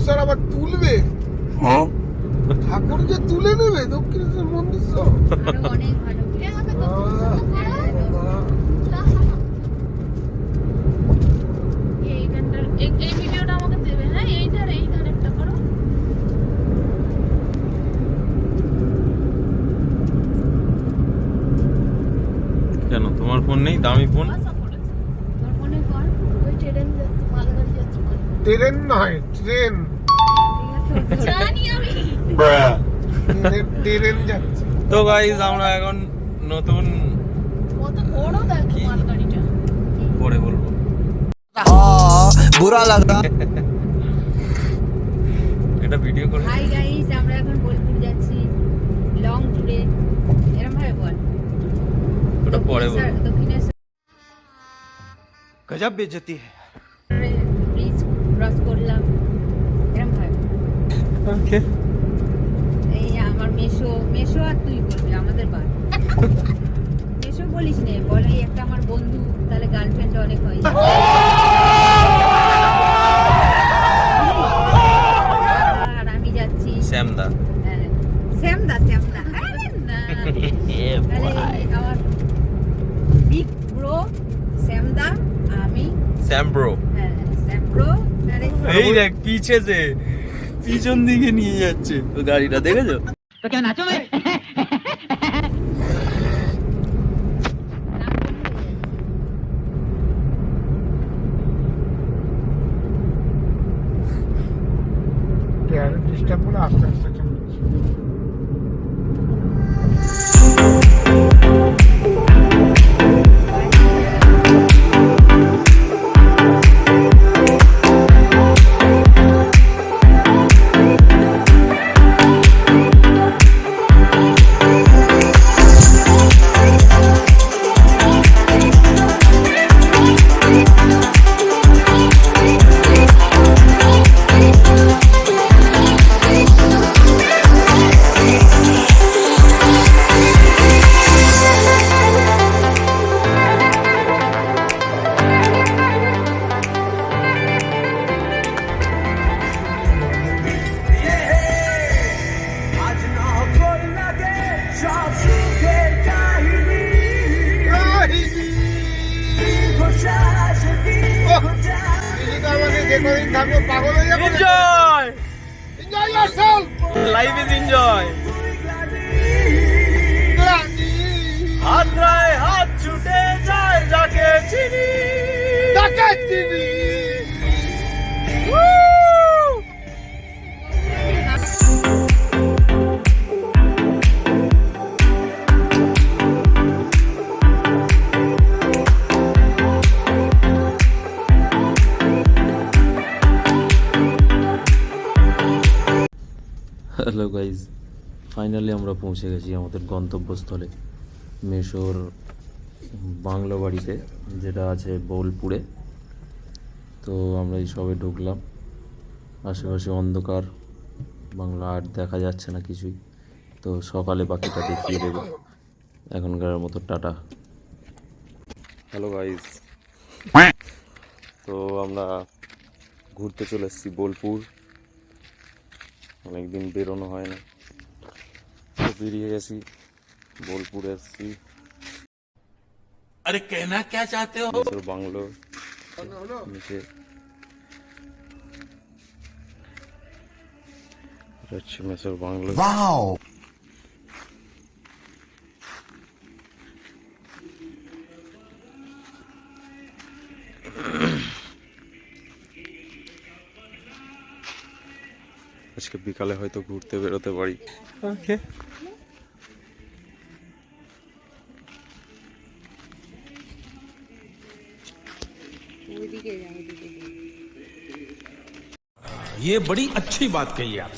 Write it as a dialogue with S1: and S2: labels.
S1: মন্দিরশ্বর আবার তুলবে, ঠাকুরকে তুলে নেবে দক্ষিণেশ্বর মন্দিরশ্বর।
S2: অনেক ভালো এই ভিডিওটা আমাকে দেবে। হ্যাঁ, এই ধারেরটা করো।
S3: কেন তোমার ফোন নেই? দামি ফোন।
S2: তোর ফোনে কর। ওই ট্রেন যাচ্ছে, মালগাড়ি যাচ্ছে।
S1: ট্রেন নয়, ট্রেন।
S2: জানি আমি।
S1: ট্রেন যাচ্ছে।
S3: তো গাইস আমরা এখন নতুন
S2: কত বড় দেখো মালগাড়িটা।
S3: পরে বলবো।
S4: বুরা লাগা।
S3: এটা ভিডিও করে।
S2: হাই গাইস, আমরা এখন বোলপুর যাচ্ছি লং ট্যুরে। এরকম ভাবে বল।
S3: ওটা পরে বলবো।
S2: দক্ষিণেশ্বর
S4: गजब बेइज्जती है।
S2: ব্রিজ ক্রস করলাম। এরকম ভাবে।
S3: ওকে।
S2: এই আমার মেশো আর তুই বলবি আমাদের বার। মেশো বলিস নে, বল এই একটা আমার বন্ধু, তাহলে গার্লফ্রেন্ড অনেক হয়। আর আমি যাচ্ছি
S3: শ্যামদা।
S2: হ্যাঁ, শ্যামদা। আরে না, তাহলে আমার বিগ ব্রো শ্যামদা, আমি
S3: শ্যাম ব্রো।
S2: হ্যাঁ শ্যাম ব্রো।
S3: এই দেখ পিছন দিকে নিয়ে যাচ্ছে তো গাড়িটা, দেখেছো?
S2: তো কেন নাচো ভাই?
S1: ডিস্টার্ব করে আস্তে আস্তে চলছে। যেকদিন থাকবো পাগল হয়ে যাবো।
S3: Enjoy
S1: yourself.
S3: Life is enjoy. হাতরায় হাত ছুটে যায় যাকে চিনি। হ্যালো গাইজ, ফাইনালি আমরা পৌঁছে গেছি আমাদের গন্তব্যস্থলে, মেশোর বাংলো বাড়িতে, যেটা আছে বোলপুরে। তো আমরা এই সবে ঢুকলাম, আশেপাশে অন্ধকার, বাংলা আর দেখা যাচ্ছে না কিছুই। তো সকালে বাকিটা দেখিয়ে দেবো। এখনকার মতো টাটা। হ্যালো গাইজ, তো আমরা ঘুরতে চলে এসেছি বোলপুর। অনেকদিন বেরোনো হয় না, তো বেরিয়ে গেছি, বোলপুরে এসেছি।
S4: अरे कहना क्या चाहते हो?
S3: মেসোর বাংলো নিচে হচ্ছে মেসোর বাংলো।
S4: वाओ,
S3: আজকে বিকালে হয়তো ঘুরতে বেরোতে পারি। ওকে,
S4: ये बड़ी अच्छी बात कही आप।